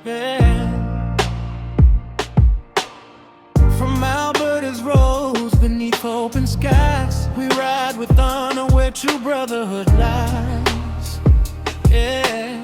Yeah. From Alberta's roads beneath open skies, we ride with honor where true brotherhood lies. Yeah.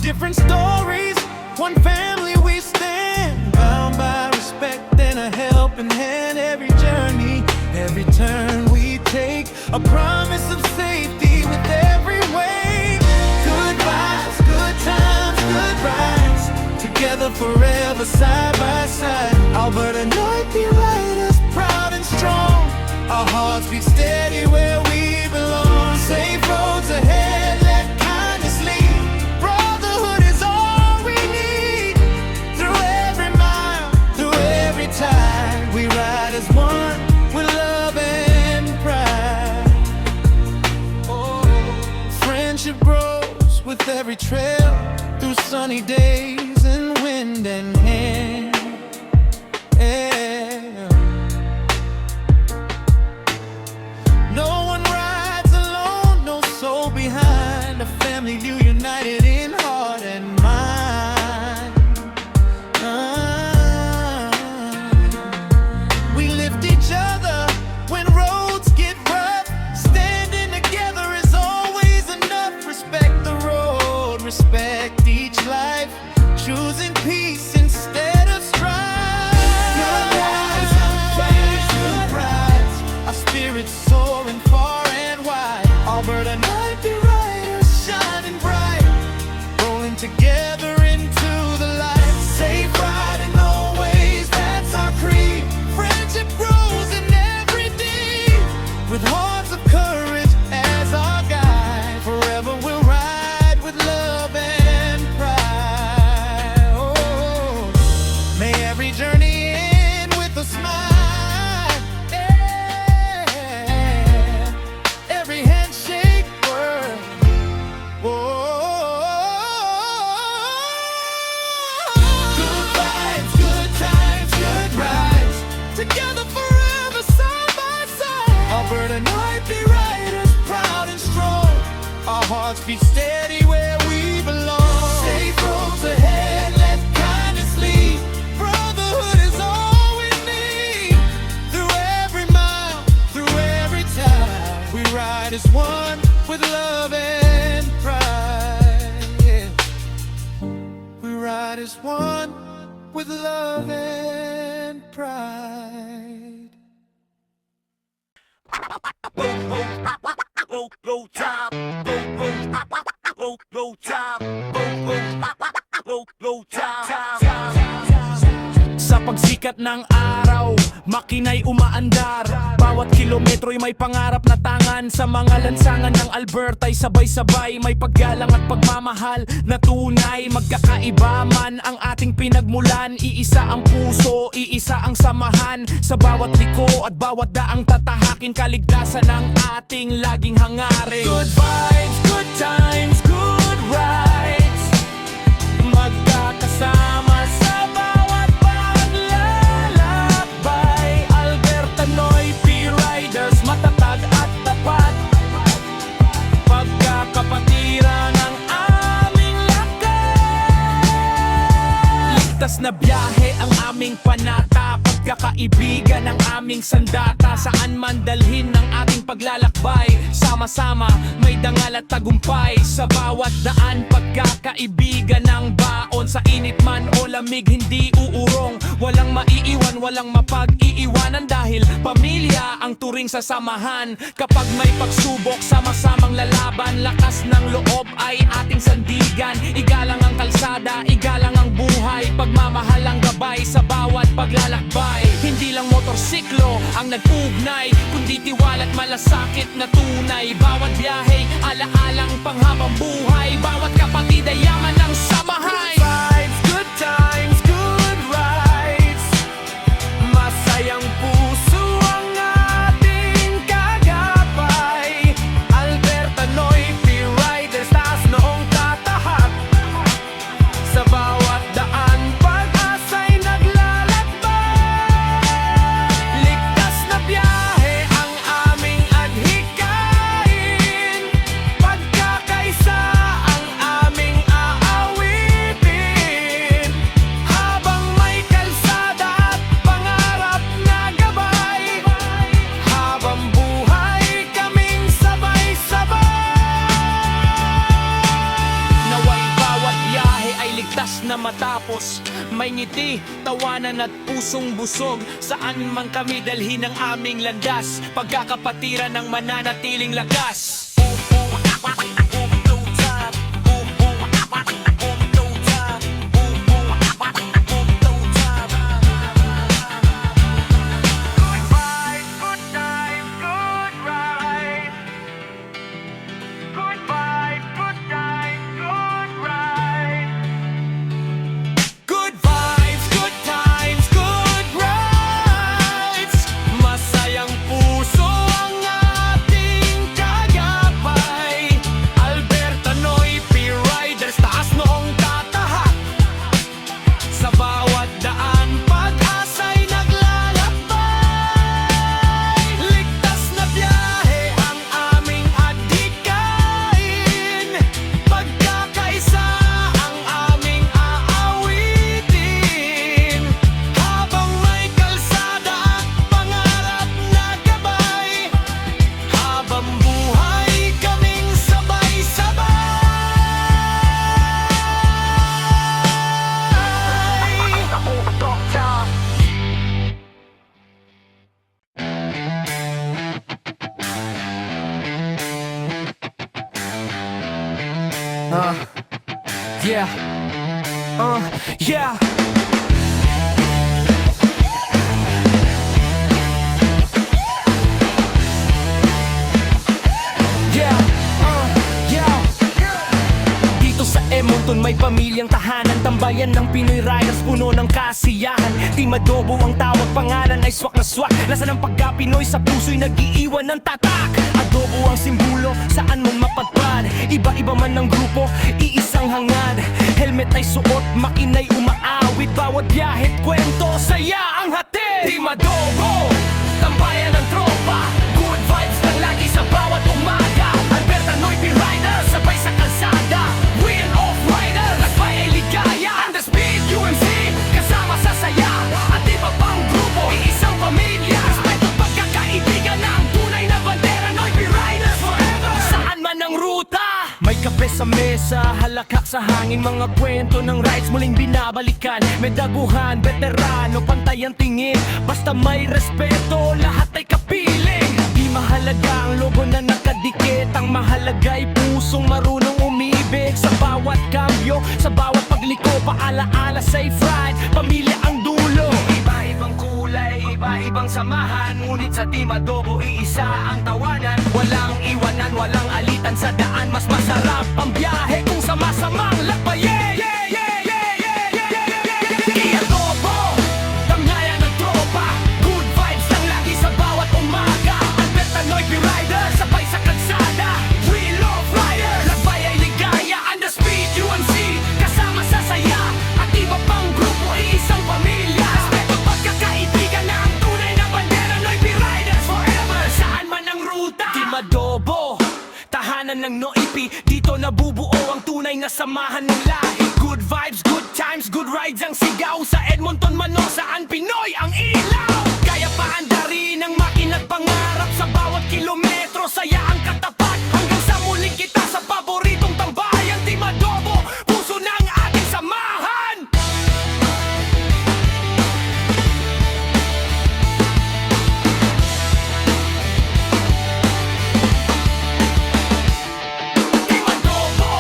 Different stories, one family we stand, bound by respect and a helping hand. Every journey, every turn we take, a promise of safety with every wave. Good vibes, good times, good rides, together forever, side by side. Alberta Night be riders, proud and strong. Our hearts beat steady where we belong. Safe roads ahead, let kindness lead. Brotherhood is all we need. Through every mile, through every tide, we ride as one with love and pride. Oh, friendship grows with every trail, through sunny days and wind and hand. Yeah. No one rides alone, no soul behind. A family united in heart and mind. We lift each other when roads get rough. Standing together is always enough. Respect the road, respect each life, choosing peace instead of strife. Good rise, good rise, our spirits soaring far and wide. Alberta Night be riders shining bright, rolling together into the light. Safe riding always, that's our creed. Friendship grows in every deed, with hearts of courage as our guide. Forever we'll ride with love and pride. Oh, may every journey end with a smile. Yeah. Every handshake word. Whoa. Good vibes, good times, good rides, together forever, side by side. Alberta Night be riders, proud and strong. Our hearts beat steady where we belong. Safe roads ahead, let kindness lead. Brotherhood is all we need. Through every mile, through every tide, we ride as one with love and pride. Yeah. We ride as one with love and pride. Go time, go time, go time. Sa pagsikat ng araw, makina'y umaandar. Bawat kilometro'y may pangarap na tangan. Sa mga lansangan ng Alberta'y sabay-sabay, may paggalang at pagmamahal na tunay. Magkakaiba man ang ating pinagmulan, iisa ang puso, iisa ang samahan. Sa bawat liko at bawat daang tatahakin, kaligtasan ng ating laging hangarin. Good vibes, good times, good rides, magkakasama sa bawat paglalakbay. Alberta Noy Riders, matatag at tapat, pagkakapatiran ng aming lakas. Ligtas na biyahe ang aming panata, pagkakaibigan ng aming sandata. Saan man dalhin ng ating paglalakbay, sama-sama may dangal at tagumpay. Sa bawat daan, pagkakaibigan ng baon. Sa init man o lamig, hindi uurong. Walang maiiwan, walang mapag-iiwanan, dahil pamilya ang turing sa samahan. Kapag may pagsubok, sama-samang lalaban. Lakas ng loob ay ating sandigan. Igalang ang kalsada, igalang ang buhay. Pagmamahal ang gabay sa bawat paglalakbay. Hindi lang motorsiklo ang nag-ugnay, kundi tiwala't malasakit na tunay. Bawat biyahe, alaalang panghabang buhay. Bawat kapatid ay yaman ng samahay. Good vibes, good times, good rides, masayang puso ang ating kagabay. Alberta Noy Riders, taas noong tatahak. Sa bawat daan, pag-asa'y naglalakbay. Ligtas na biyahe ang aming adhikain, pagkakaisa ang oras na matapos, may ngiti, tawanan at pusong busog. Saan man kami dalhin ang aming landas, pagkakapatiran ng mananatiling lakas. Good vibes, good times, good rides. Masayang puso ang ating kagapay. Alberta Noy, P-Riders, taas noong tatahak. Sa bawat daan, pag-asa'y naglalakbay. Ligtas na biyahe ang aming adhikain. Pagkakaisa ang aming aawitin. Habang may kalsada at pangarap na gabay. Habang buhay kaming sabay-sabay. Yeah. Yeah. Yeah. Yeah. Dito sa Edmonton may pamilyang tahanan, tambayan ng Pinoy Riders, puno ng kasiyahan. Team Adobo ang tawag, pangalan ay swak na swak. Lasan ng pagka-Pinoy sa puso'y nag-iiwan ng tatak. Adobo ang simbolo, saan man mapadpad. Iba-iba man ng grupo, iisang hangad. Helmet ay suot, makina'y umaawit. Bawat biyahe't kwento, saya ang hatid. Team Adobo, tambayan ng tropa. Good vibes lang lagi sa bawat umaga. Alberta Noy, P-Riders, sabay sa kalsada. Wheel of Rider, lagbay ay ligaya. Underspeed, UMC, kasama sa saya. At iba pang grupo, iisang pamilya. Respeto at pagkakaibigan na ang tunay na bandera. Noy, P-Riders forever. Saan man ang ruta, may kape sa mesa, halakak sa hangin. Mga kwento ng rides muling binabalikan. May daguhan, veterano, pantay ang tingin. Basta may respeto, lahat ay kapiling. Di mahalaga ang logo na nakadikit. Ang mahalaga'y pusong marunong umibig. Sa bawat kambyo, sa bawat pagliko, paalaala, safe ride, pamilya ang dulo. Iba-ibang kulay, iba-ibang samahan. Ngunit sa Team Adobo, iisa ang tawanan. Walang iwanan, walang alitan sa daan. Mas masarap ang biyahe kung sama-samang lakbayin. Team Adobo, tambayan ng tropa. Good vibes lang lagi sa bawat umaga. Alberta Noy, P-Riders, sabay sa kalsada. Wheel of Rider, lagbay ay ligaya. Underspeed, UMC, kasama sa saya. At iba pang grupo, iisang pamilya. Respeto at pagkakaibigan na ang tunay na bandera. Noy, P-Riders forever, saan man ang ruta. Team Adobo, tahanan ng Noipi. Dito nabubuo ang tunay na samahan ng lahi. Good vibes, good times, good rides ang sigaw. Sa Edmonton man o saan Pinoy ang ilaw. Kaya paanda rin ang makina't pangarap. Sa bawat kilometro, saya ang katapat. Hanggang sa muling kita sa paboritong tambayan. Team Adobo, puso ng ating samahan. Team Adobo,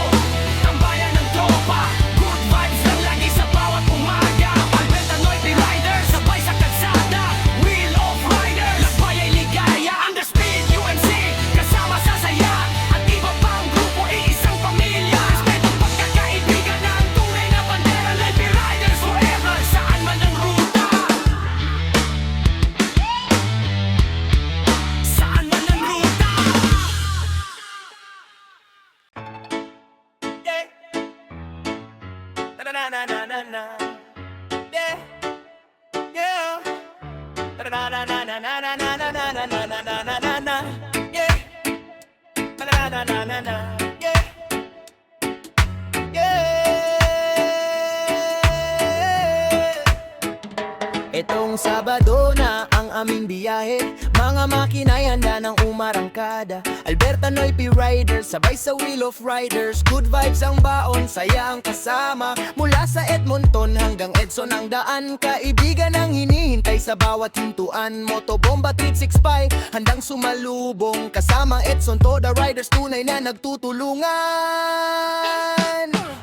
tambayan ng tropa. Good vibes lang lagi sa bawat umaga. Alberta Noy, P-Riders, sabay sa kalsada. Wheel of Rider, lagbay ay ligaya. Underspeed, UMC, kasama sa saya. At iba pang grupo, iisang pamilya. Respeto at pagkakaibigan na ang tunay na bandera. Noy, P-Riders forever, saan man ang ruta. Saan man ang ruta. Yeah. Na-na-na-na-na-na. Yeah. Yeah. Na-na-na-na-na-na-na-na-na-na-na-na-na-na. Yeah. Na-na-na-na-na-na. Yeah. Yeah. Itong Sabado na ang aming biyahe. Mga mga makina'y handa ng umarangkada. Alberta Noipi Riders, sabay sa Wheel of Riders. Good vibes ang baon, saya ang kasama. Mula sa Edmonton hanggang Edson ang daan. Kaibigan ang hinihintay sa bawat hintuan. Motobomba 365, handang sumalubong. Kasama Edson, Toda Riders, tunay na nagtutulungan.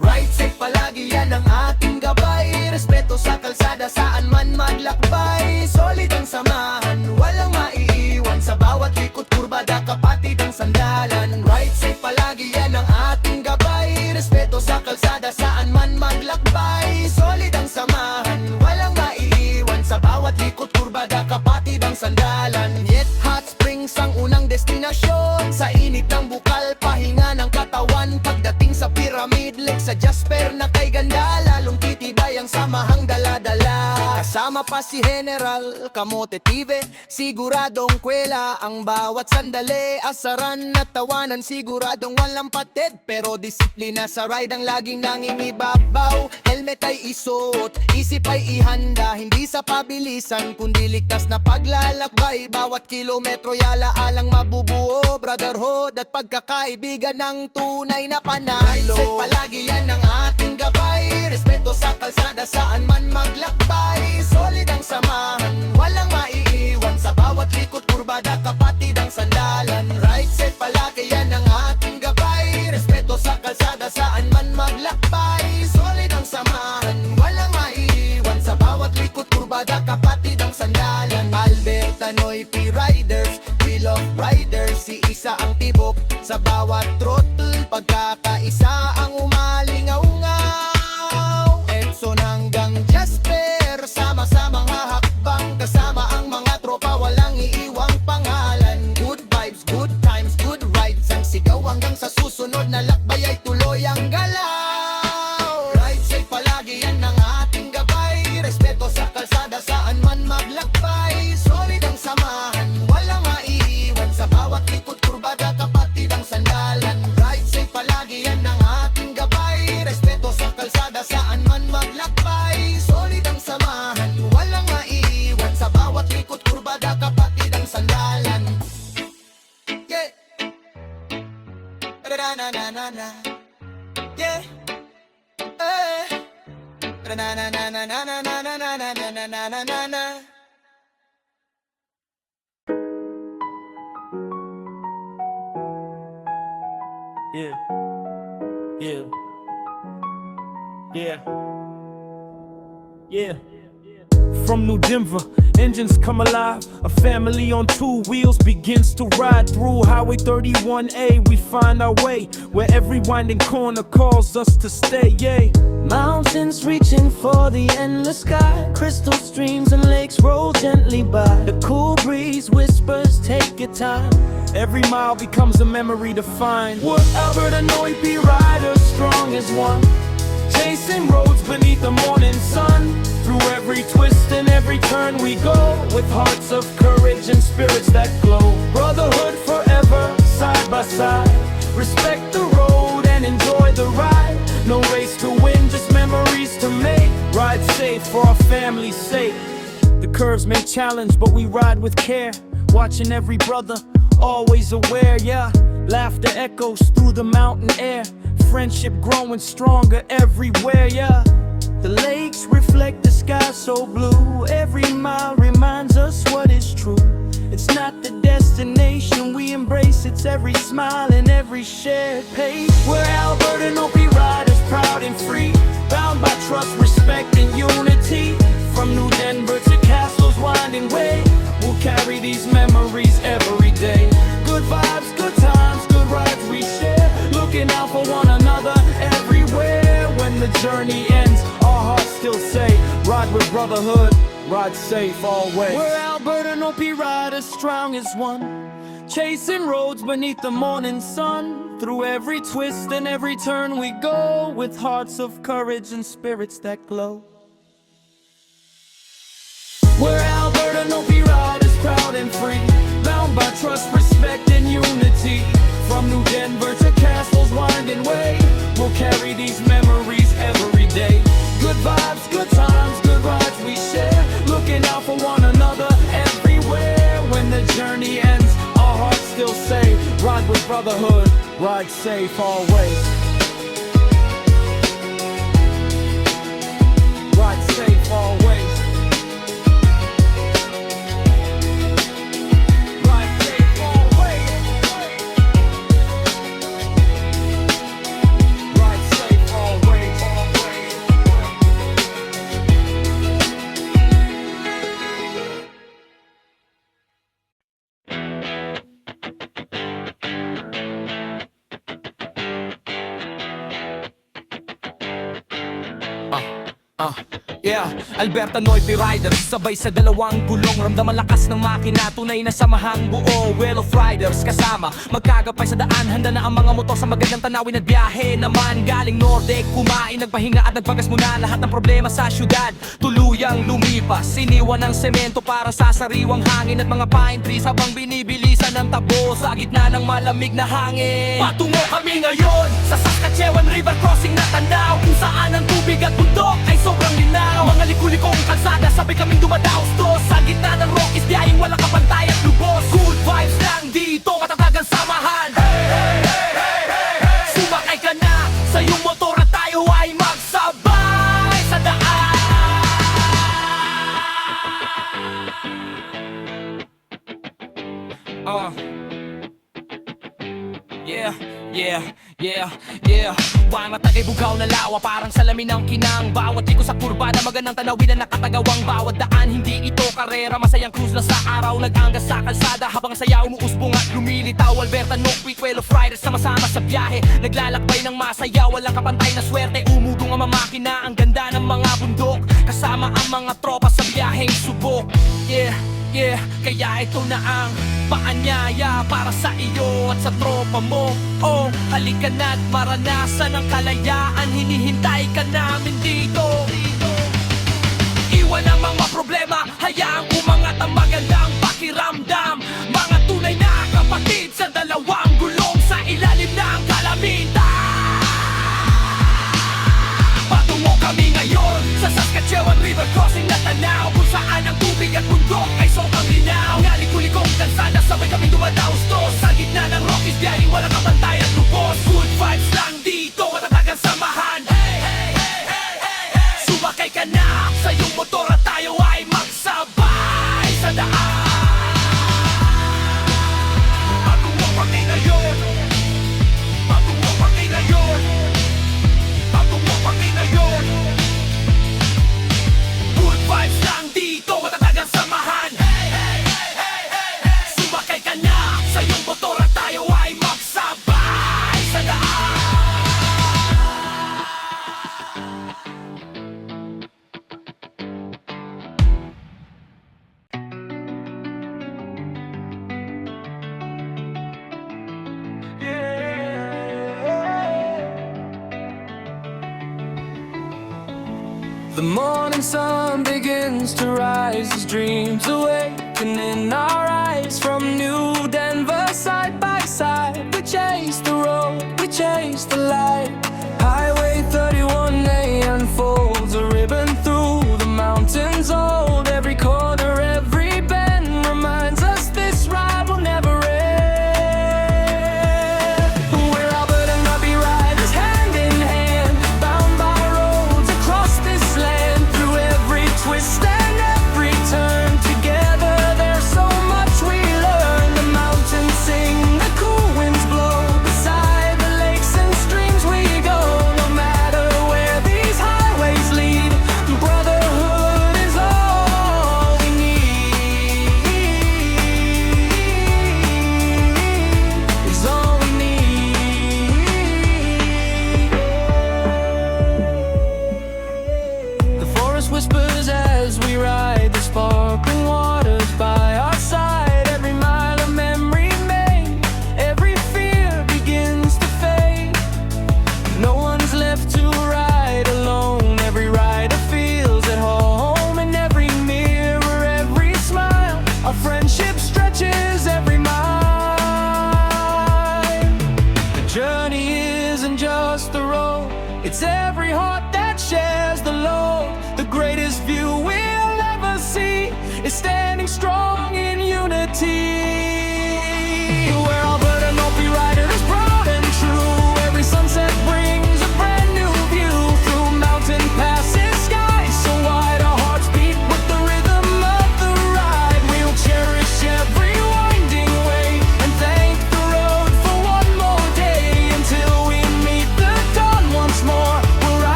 Ride safe palagi, yan ang ating gabay. Respeto sa kalsada, saan man maglakbay. Solid ang samahan, walang maiiwan. Sa bawat likod, kurbada, kapatid ang sandalan. Ride safe palagi, yan ang ating gabay. Respeto sa kalsada, saan man maglakbay. Solid ang samahan, walang maiiwan. Sa bawat likod, kurbada, kapatid ang sandalan. Yet Hot Springs ang unang destinasyon. Sa init ng bukal, pahinga ng katawan. Pagdating sa Pyramid Lake, sa Jasper na kay ganda. Lalong titibay ang samahang dala-dala. Kasama pa si General Kamote Tive. Siguradong kwela ang bawat sandali. Asaran at tawanan, siguradong walang patid. Pero disiplina sa ride ang laging nangingibabaw. Helmet ay isuot, isip ay ihanda. Hindi sa pabilisan, kundi ligtas na paglalakbay. Bawat kilometro yalaalang mabubuo. Brotherhood at pagkakaibigan ng tunay na panalo. Ride palagi, yan ang ating gabay. Respeto sa kalsada, saan man maglakbay. Solid ang samahan, walang maiiwan. Sa bawat likod, kurbada, kapatid ang sandalan. Ride safe palagi, yan ang ating gabay. Respeto sa kalsada, saan man maglakbay. Solid ang samahan, walang maiiwan. Sa bawat likod, kurbada, kapatid ang sandalan. Alberta Noipi Riders, Wheel of Riders. Si isa ang tibok sa bawat throttle. Pagkakaisa ang umalingaw-ngaw. Edson hanggang Jasper, sama-samang hahakbang. Kasama ang mga tropa, walang iiwang pangalan. Good vibes, good times, good rides. Ang sigaw hanggang sa susunod na lakbay ay tuloy ang galaw. Ride safe palagi, yan ang ating gabay. Respeto sa kalsada, saan man maglakbay. Solid ang samahan, walang maiiwan. Sa bawat likod, kurbada, kapatid ang sandalan. Ride safe palagi, yan ang ating gabay. Respeto sa kalsada, saan man maglakbay. Solid ang samahan, walang maiiwan. Sa bawat likod, kurbada, kapatid ang sandalan. Yeah. Na-na-na-na-na. Yeah. Na-na-na-na-na-na-na-na-na-na-na-na-na-na. Yeah. Yeah. Yeah. Yeah. From New Denver, engines come alive. A family on two wheels begins to ride through Highway 31A. We find our way where every winding corner calls us to stay. Yeah. Mountains reaching for the endless sky. Crystal streams and lakes roll gently by. The cool breeze whispers, take your time. Every mile becomes a memory to find. We're Alberta Noipi Riders, strong as one. Chasing roads beneath the morning sun. Through every twist and every turn we go, with hearts of courage and spirits that glow. Brotherhood forever, side by side. Respect the road and enjoy the ride. No race to win, just memories to make. Ride safe for our family's sake. The curves may challenge, but we ride with care. Watching every brother, always aware, yeah. Laughter echoes through the mountain air. Friendship growing stronger everywhere, yeah. The lakes reflect the sky so blue. Every mile reminds us what is true. It's not the destination we embrace, it's every smile and every shared pace. We're Alberta Noipi Riders, proud and free. Bound by trust, respect and unity. From New Denver to Castle's winding way, we'll carry these memories every day. Good vibes, good times, good rides we share. Looking out for one another everywhere. When the journey ends, our hearts still say, ride with brotherhood, ride safe always. We're Alberta Noipi Riders, strong as one. Chasing roads beneath the morning sun. Through every twist and every turn we go, with hearts of courage and spirits that glow. We're Alberta Noipi Riders, proud and free. Bound by trust, respect and unity. From New Denver to Castle's winding way, we'll carry these memories every day. Good vibes, good times, good rides we share. Looking out for one another everywhere. When the journey brotherhood, ride safe always. Ride safe always. Ride safe always. Ride safe always. Yeah, Alberta Noipi Riders, sabay sa dalawang gulong, ramdam lakas ng makina, tunay na samahang buo. Wheel of Riders kasama, magkagapay sa daan, handa na ang mga motor sa magandang tanawin at biyahe naman. Galing Nordic, kumain, nagpahinga at nagpagas muna lahat ng problema sa syudad. Tuluyang lumipas, iniwan ng semento para sa sariwang hangin at mga pine trees habang binibilisan ng tabo sa gitna ng malamig na hangin. Patungo kami ngayon sa Saskatchewan River Crossing na tanaw, kung saan ang tubig at bundok ay sobrang linaw. Mga liku-likong kalsada, sabay kaming dumadaos-dos sa gitna ng Rockies, biyayeng walang kapantay at lubos. Good vibes lang dito, matatag ang samahan. Sumakay ka na sa iyong motor at tayo ay magsabay sa daan. Yeah. Buwan matagay bugaw na lawa, parang salamin ng kinang. Bawat liko sa kurba na magandang tanawin na nakatagawang bawat daan. Hindi ito karera, masayang cruise na sa araw. Nag-anggas sa kalsada habang saya umuusbong at lumilitaw. Alberta Noipi, Wheel of Riders, sama-sama sa biyahe. Naglalakbay ng masaya, walang kapantay na swerte. Umudong ang mamakina, ang ganda ng mga bundok. Kasama ang mga tropa sa biyaheng subok. Yeah, kaya ito na ang paanyaya para sa iyo at sa tropa mo. Oh, halika na't maranasan ang kalayaan, hinihintay ka namin dito. Iwan ang mga problema, hayaang umangat ang magandang pakiramdam. Mga tunay na kapatid sa dalawang gulong sa ilalim ng kalamitan. Patungo kami ngayon sa Saskatchewan River Crossing na tanaw, kung saan ang tubig at bundok ay sobrang linaw. Nga liku-likong kalsada, sabay kaming dumadaos-dos sa gitna ng Rockies, biyayeng walang kapantay at lubos. Good vibes lang dito, matatag ang samahan. Sumakay ka na sa iyong motor at tayo ay magsabay sa daan. Patungo kami ngayon, patungo kami ngayon, patungo kami ngayon. Good vibes lang dito, matatag ang samahan. Sumakay ka na sa iyong motor at tayo ay magsabay sa daan. The morning sun begins to rise as dreams awaken in our eyes. From New Denver side by side, we chase the road, we chase the light. Highway 31A unfolds a ribbon through the mountains old. Every corner, every bend reminds us this ride will never end. We're Alberta Noipi Riders, hand in hand, bound by roads across this land. Through every twist and every turn, together there's so much we learn. The mountains sing, the cool winds blow, beside the lakes and streams we go. No matter where these highways lead, brotherhood is all we need. Is all we need. The forest whispers as we ride, the sparkling waters by our side. Every mile a memory made, every fear begins to fade. No one's left to ride alone. Every rider feels at home. In every mirror, every smile, our friendship stretches every mile. The journey isn't just the road, it's every heart that shares the load. The greatest view we'll ever see is standing strong in unity. We're Alberta Noipi Riders.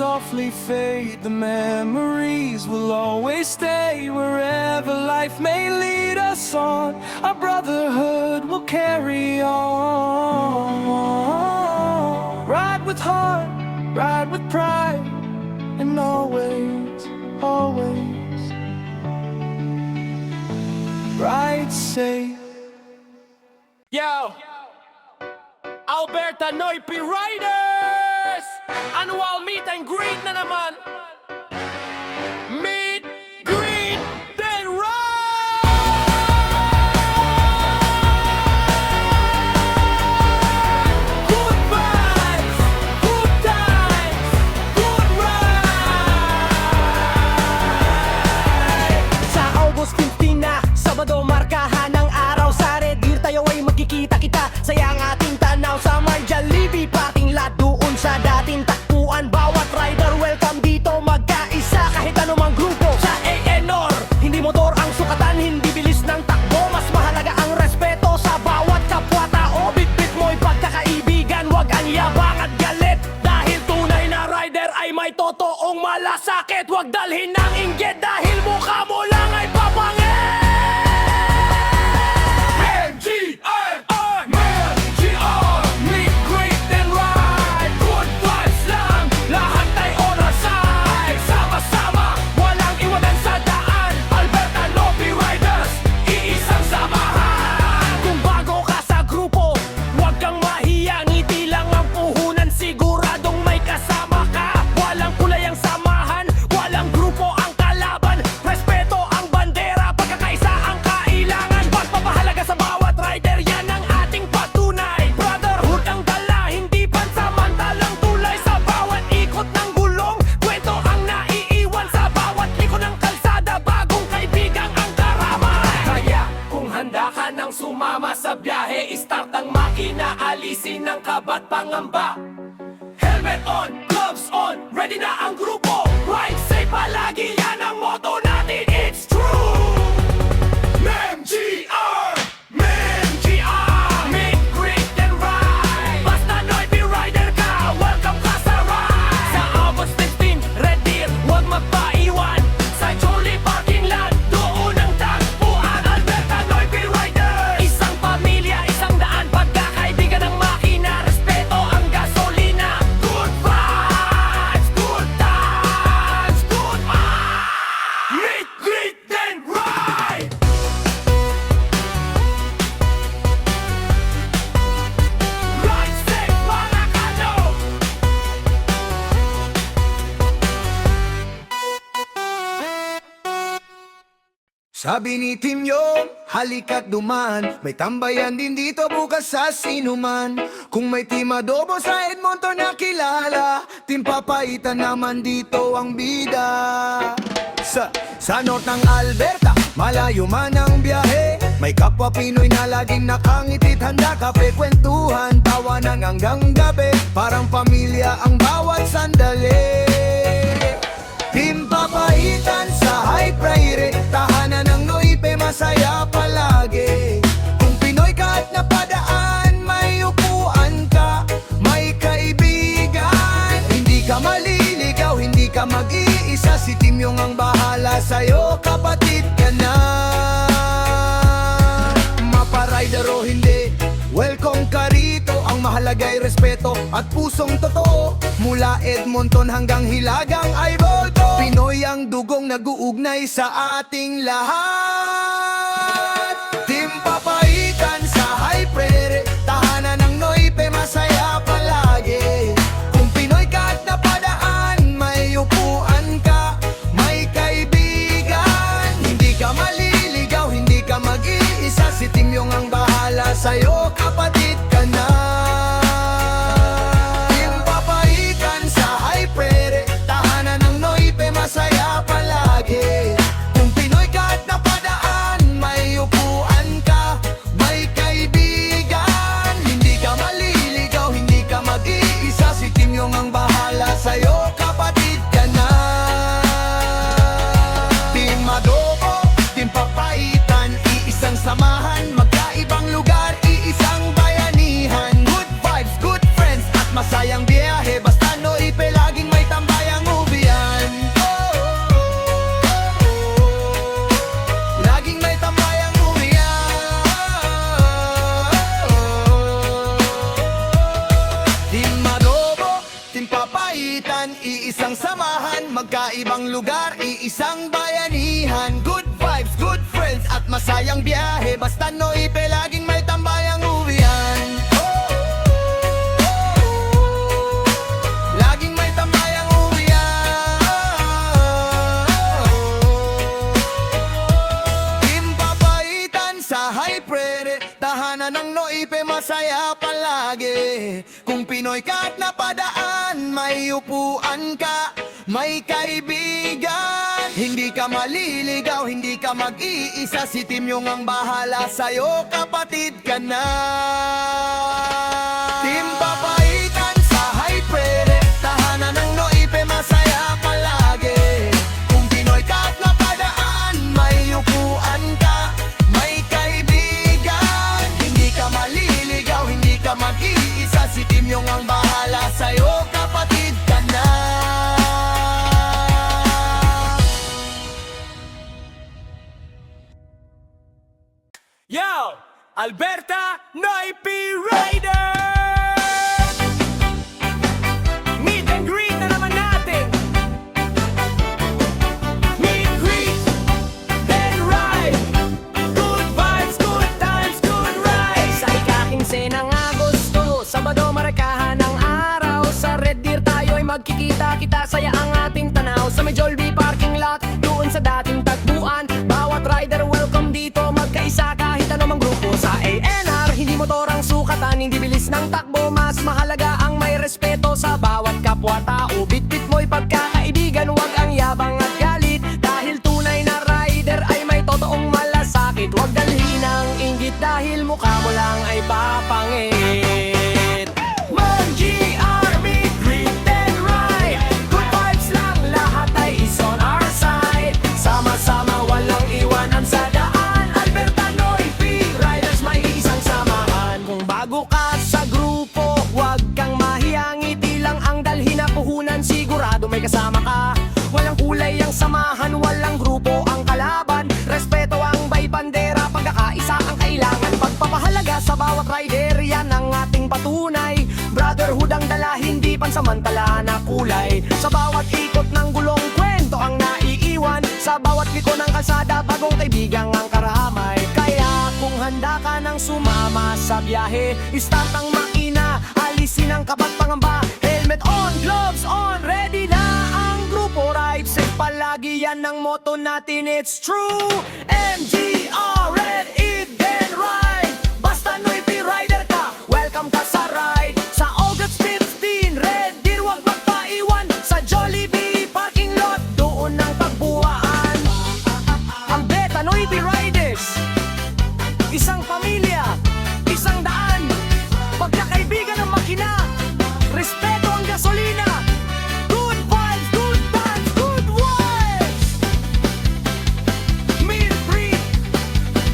softly fade. The memories will always stay. Wherever life may lead us on, our brotherhood will carry on. Ride with heart, ride with pride, and always, always ride safe. Yo! Alberta Noipi Riders! Annual meet and greet na naman! Meet, greet, then ride! Good vibes, good times, good ride! Sa August 15 na, Sabado markahan ng araw. Sa Red Deer tayo ay magkikita-kita. Saya ang ating tanaw sa may Jollibee, pating lot doon sa dating takbuhan. Bawat rider welcome dito, magkaisa kahit anumang grupo. Sa ANR, hindi motor ang sukatan, hindi bilis ng takbo. Mas mahalaga ang respeto sa bawat kapwa-tao. Bit-bit mo'y pagkakaibigan, wag ang yabang at galit. Dahil tunay na rider ay may totoong malasakit. Wag dalhin ng inggit dahil mukha mo lang ay papangit. Meet, greet, then ride! Good vibes lang, lahat ay orasay. Sama-sama, walang iwanan sa daan. Alberta Noipi Riders, iisang samahan. Kung bago ka sa grupo, huwag kang mahiya. Ngiti lang ang puhunan, siguradong may kasama ka. Walang kulay ang samahan, walang grupo ang kalaban. Respeto ang bandera, pagkakaisa ang kailangan. Pagpapahalaga sa bawat rider, yan ang ating patunay. Brotherhood ang dala, hindi pansamantalang tulay. Sa bawat ikot ng gulong, kwento ang naiiwan. Sa bawat liko ng kalsada, bagong kaibigang ang karamay. Kaya kung handa ka nang sumama sa biyahe, start ang makina, alisin ang kabat pangamba. Helmet on, gloves on, ready na ang grupo. Ride safe palagi, yan ang motto natin, it's true. MGR, MGR, meet, greet, and ride. Basta Noipi Rider ka, welcome ka sa ride. Sa August 15, Red Deer, huwag magpaiwan. Sa Jollibee parking lot, doon ang tagpuan. Alberta Noipi Riders, isang pamilya, isang daan. Pagkakaibigan ng makina, respeto ang gasolina. Good vibes, good times, good vibes. Meet, greet, then ride. Ride safe, mga kano. Sabi ni Tim Yong, halika't duman. May tambayan din dito bukas sa sinuman. Kung may Team Adobo sa Edmonton na kilala, Team Papaitan naman dito ang bida. Sa north ng Alberta, malayo man ang biyahe. May kapwa Pinoy na laging nakangitit. Handa kape, kwentuhan, tawanan hanggang gabi. Parang pamilya ang bawat sandali. Team Papaitan sa High Prairie, tahanan ng Noipi, masaya palagi. Kung Pinoy ka at napadaan, may upuan ka, may kaibigan. Hindi ka maliligaw, hindi ka mag-iisa. Si Team Yong ang bahala sa'yo, kapatid ka na. Mapa-rider o hindi, welcome ka rito. Ang mahalaga ay respeto at pusong totoo. Mula Edmonton hanggang Hilagang ay Volto, Pinoy ang dugong nag-uugnay sa ating lahat. Team Papaitan sa High Prairie, tahanan ng Noipi, masaya palagi. Kung Pinoy ka at napadaan, may upuan ka, may kaibigan. Hindi ka maliligaw, hindi ka mag-iisa. Si Team Yong ang bahala sa'yo, kapatid ka na. Team Papaitan sa High Prairie, tahanan ng Noipi, masaya palagi. Kung Pinoy ka at napadaan, may upuan ka, kaibigan, iisang samahan, magkaibang lugar, iisang bayanihan. Good vibes, good friends at masayang biyahe, basta Noipe laging may tambayang uwian. Laging may tambayang uwian. Team Papaitan sa High Prairie, tahanan ng Noipe masaya palagi. Kung Pinoy ka at napadaan, may upuan ka, may kaibigan. Hindi ka maliligaw, hindi ka mag-iisa, si Team Yung ang bahala sa'yo, kapatid ka na. Team Papaitan sa High Prairie, tahanan ng Noipe masaya palagi. Kung Pinoy ka at napadaan, may upuan ka, may kaibigan. Hindi ka maliligaw, hindi ka mag-iisa, si Team Yung ang bahala sa'yo, kapatid ka na. Yo! Alberta Noipe Rider! Meet and greet na naman natin! Meet, greet, then ride! Good vibes, good times, good ride! Sa ika-15 ng Agosto, Sabado marakahan ng araw. Sa Red Deer tayo'y magkikita-kita, saya ang ating tanaw. Sa may Jollibee parking lot, doon sa dating tagpuan. Bawat rider welcome dito, magkaisa kahit anumang grupo. Sa ANR, hindi motor ang sukatan, hindi bilis ng takbo, mas mahalaga ang may respeto sa bawat kapwa-tao. Bit-bit mo'y pagkakaibigan, huwag ang yabang at galit, dahil tunay na rider ay may totoong malasakit. Huwag dalhin ang inggit dahil mukha mo lang ay papangit. Mag-GR, meet, greet, then ride. Good vibes lang, lahat ay is on our side. Sama-sama, walang iwanan sa daan. Alberta Noipe Riders, may isang samahan. Kung bago ka sa grupo, huwag kang mahiyang, ngiti lang ang dalhin na puhunan, sigurado may kasama ka. Walang kulay ang samahan, walang grupo ang kalaban. Respeto ang bay bandera, pagkakaisa ang kailangan. Pagpapahalaga sa bawat rider, yan ang ating patunay. Brotherhood ang dala, hindi pansamantala na kulay. Sa bawat ikot ng gulong, kwento ang naiiwan. Sa bawat liko ng kalsada, bagong kaibigan ang karamay. Kaya kung handa ka nang sumama sa biyahe, start ang makina, alisin ang kabat pangamba. Helmet on, gloves on, ready na ang grupo. Ride safe palagi, yan ang motto natin, it's true. MGR, red, eat, then ride. Basta Noipe Rider ka, welcome ka sa ride. Sa August 15, Red Deer, wag magpaiwan. Sa Jollibee parking lot, doon ang pagbuwaan. Ang Beta Noipe Riders, isang pamilya, isang daan. Pagkakaibigan ng makina, respeto ang gasolina. Good vibes, good times, good vibes. Meet, greet,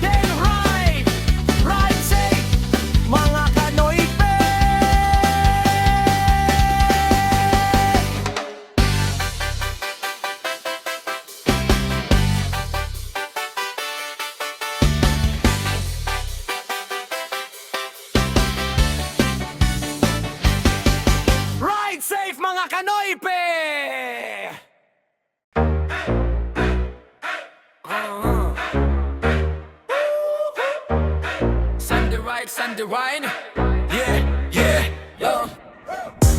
then ride. Ride safe, mga ka-Noipe. Ride safe, mga ka-Noipe! Sunday ride, Sunday ride. Yeah, yeah, yo.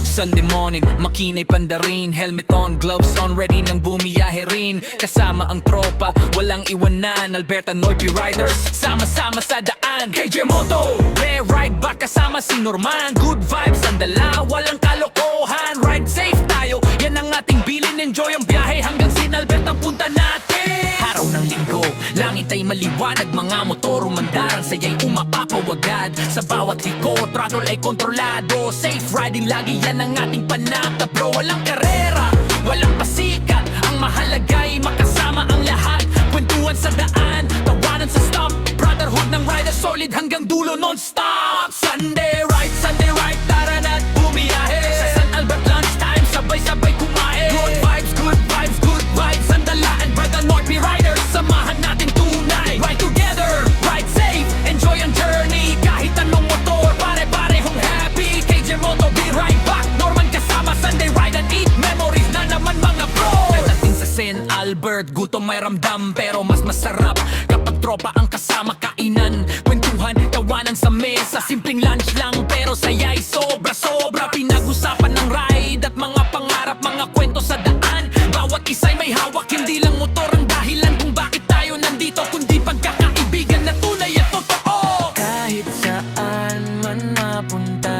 Sunday morning, makina'y pandarin. Helmet on, gloves on, ready nang bumiyahe rin. Kasama ang tropa, walang iwanan. Alberta Noipe Riders, sama-sama sa daan. KJ Moto, ride back kasama si Norman. Good vibes ang dala, walang kalokohan. Ride safe tayo, yan ang ating bilin. Enjoy ang biyahe hanggang Sinalbert ang punta natin. Araw ng linggo, langit ay maliwanag. Mga motor umandarang, saya'y umapapawagad. Sa bawat liko, throttle ay kontrolado. Safe riding, lagi yan ang ating panata. Bro, walang karera, walang pasikat. Ang mahalaga'y makasama ang lahat. Kwentuhan sa daan, tawanan sa stop. Brotherhood ng rider, solid hanggang dulo non-stop. Sunday ride, tara na't bumiyahe. Sa San Albert lunchtime, sabay-sabay kumain. Good vibes, good vibes, good vibes. Ang dalaan, brother Noipe Riders, samahan natin tunay. Ride together, ride safe, enjoy ang journey. Kahit anong motor, pare-parehong happy. KJ Moto, be right back. Norman kasama, Sunday ride and eat. Albert, gutom may ramdam pero mas masarap kapag tropa ang kasama, kainan, kwentuhan, tawanan sa mesa. Simpleng lunch lang pero saya'y sobra-sobra. Pinag-usapan ng ride at mga pangarap, mga kwento sa daan. Bawat isa'y may hawak, hindi lang motor ang dahilan kung bakit tayo nandito, kundi pagkakaibigan na tunay at totoo. Kahit saan man mapunta,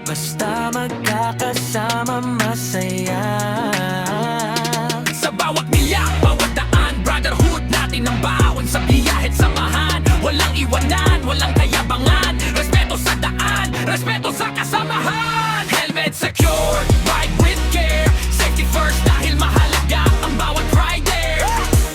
basta magkakasama masaya. Sa bawat milya, bawat daan, brotherhood natin ang baon sa biyahe at samahan. Walang iwanan, walang kayabangan, respeto sa daan, respeto sa kasamahan. Helmet secured, ride with care, safety first dahil mahalaga ang bawat rider.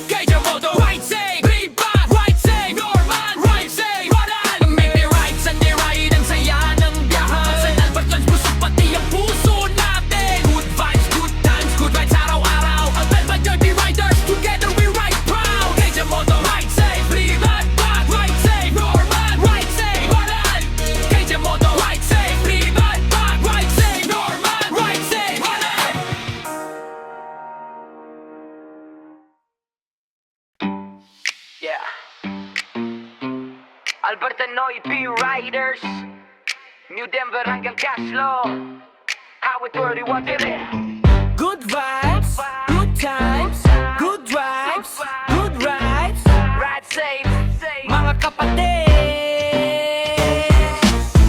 Kaya moto, ride safe, Ribat, ride safe, Norman, ride safe, Rodan. Make me ride, Sunday ride, ang saya ng biyahan. San Albert Lodge, busog pati ang puso natin. Good vibes, good times, good rides araw-araw. Ang Belma Derby Riders, together we ride proud. Kaya moto, ride safe, Ribat, ride safe, Norman, ride safe, Rodan. Kaya moto, ride safe, Ribat, ride safe, Norman, ride safe, Rodan. Yeah. Alberta P Riders, New Denver hanggang Caslo, Highway 31 dire. Good vibes, good times, good drives, good rides, ride safe, mga kapatid.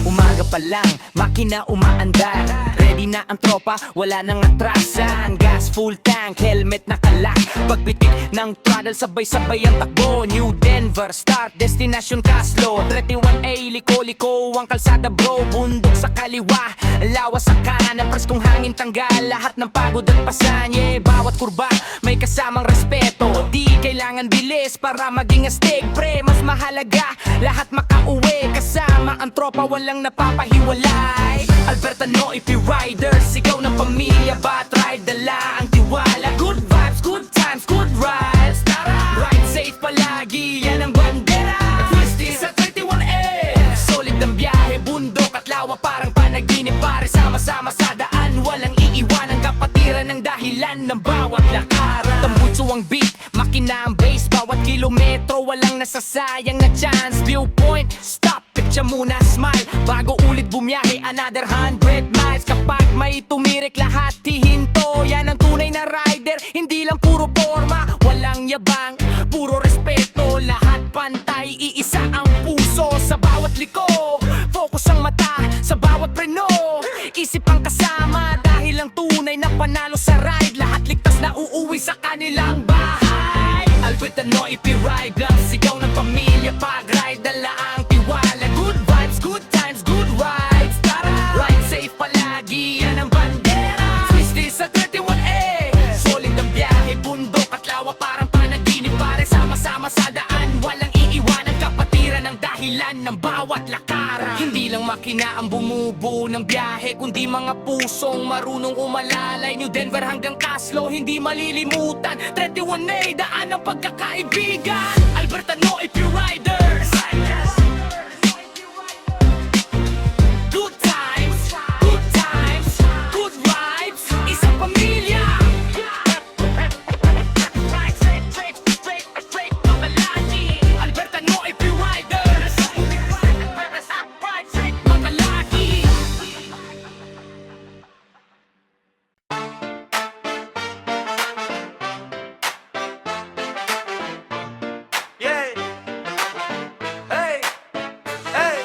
Umaga pa lang, makina umaandar, ready na ang tropa, wala nang atrasan. Gas full tank, helmet nakalak, pagbitik ng throttle, sabay-sabay ang takbo. New Denver, start, destination Caslo 31A, liko-liko ang kalsada bro. Bundok sa kaliwa, lawas sa kanan, preskong hangin tanggal lahat ng pagod at pasan. Yeah, bawat kurba may kasamang respeto, di kailangan bilis para maging astig. Pre, mas mahalaga, lahat makauwi kasama ang tropa, walang napapahiwalay. Alberta P Riders, sigaw ng pamilya, bat ride, dala ang tiwala. Good vibes, good times, good rides, tara! Ride safe palagi, yan ang bandera. Twisty sa 31A, solid ang biyahe, bundok at lawa, parang panaginip. Pare, sama-sama sa daan, walang iiwanan, kapatiran ng dahilan ng bawat lakaran. Tambutso ang beat, makina ang bass, bawat kilometro, walang nasasayang na chance. Viewpoint, stop, picture muna, smile, bago ulit bumiyahe, another 100 miles. Kapag may tumirik, lahat hihinto, yan ang tunay na rider, hindi lang puro forma, walang yabang, puro respeto, lahat pantay, iisa ang puso. Sa bawat liko, focus ang mata, sa bawat preno, isip ang kasama, dahil ang tunay na panalo sa ride, lahat ligtas na uuwi sa kanilang bahay. Alberta P Riders, sigaw ng pamilya, pag-ride, dala ang tiwala. Good vibes, good times, good rides, tara! Ride safe palagi, yan ang bandera. Twisty sa 31A, solid ang biyahe, bundok at lawa, parang panaginip. Pare, sama-sama sa daan, walang iiwanan, kapatiran ang dahilan ng bawat lakaran. Hindi lang makina ang bumubuo ng biyahe, kundi mga pusong marunong umalalay. New Denver hanggang Caslo, hindi malilimutan. 31A, daan ng pagkakaibigan. Alberta P Riders, good times, good times, good vibes, isang pamilya. Ride safe, safe, straight, straight, mamalagi. Alberta P Riders, ride safe, mamalagi. Yeah. Hey. Hey.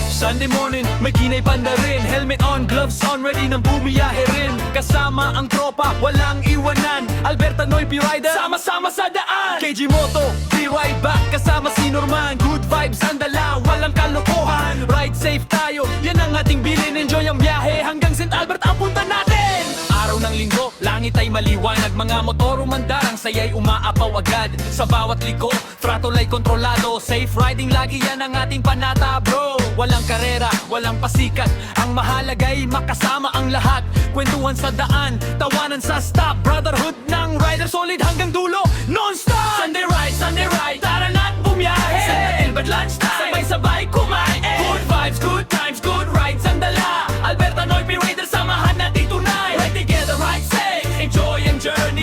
Sunday morning, may kinay banda rin, helmet on, gloves on, ready nang bumiyahe rin. Kasama ang tropa, walang iwanan, Alberta P Rider, sama-sama sa daan. KG Moto, free ride back, kasama si Norman. Good vibes ang dala, walang kalokohan. Ride safe tayo, yan ang ating bilin. Enjoy ang biyahe, hanggang St. Albert ang punta natin. Araw ng linggo, langit ay maliwanag, mga motor umandar, ang saya'y umaapaw agad. Sa bawat liko, throttle ay kontrolado, safe riding lagi, yan ang ating panata bro. Walang karera, walang pasikat, ang mahalaga'y makasama ang lahat. Kwentuhan sa daan, tawanan sa stop, brotherhood ng rider, solid hanggang dulo, non-stop. Sunday ride, tara na't bumiyahe. Sa Albert lunchtime, sabay-sabay kumain. Good vibes, good times, good rides ang dala. Alberta P Rider, samahan natin tunay. Ride together, ride safe, enjoy ang journey.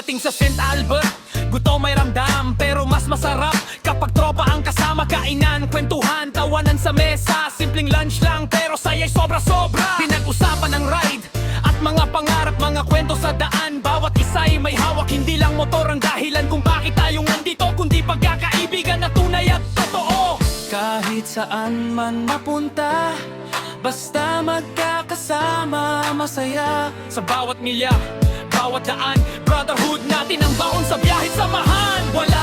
Pagdating sa St. Albert, gutom may ramdam, pero mas masarap kapag tropa ang kasama. Kainan, kwentuhan, tawanan sa mesa. Simpleng lunch lang, pero saya'y sobra-sobra. Pinag-usapan ng ride at mga pangarap, mga kwento sa daan. Bawat isa'y may hawak, hindi lang motor ang dahilan kung bakit tayo nandito, kundi pagkakaibigan na tunay at totoo. Kahit saan man mapunta, basta magkakasama, masaya. Sa bawat milya, bawat daan, brotherhood natin ang baon sa biyahe samahan. Wala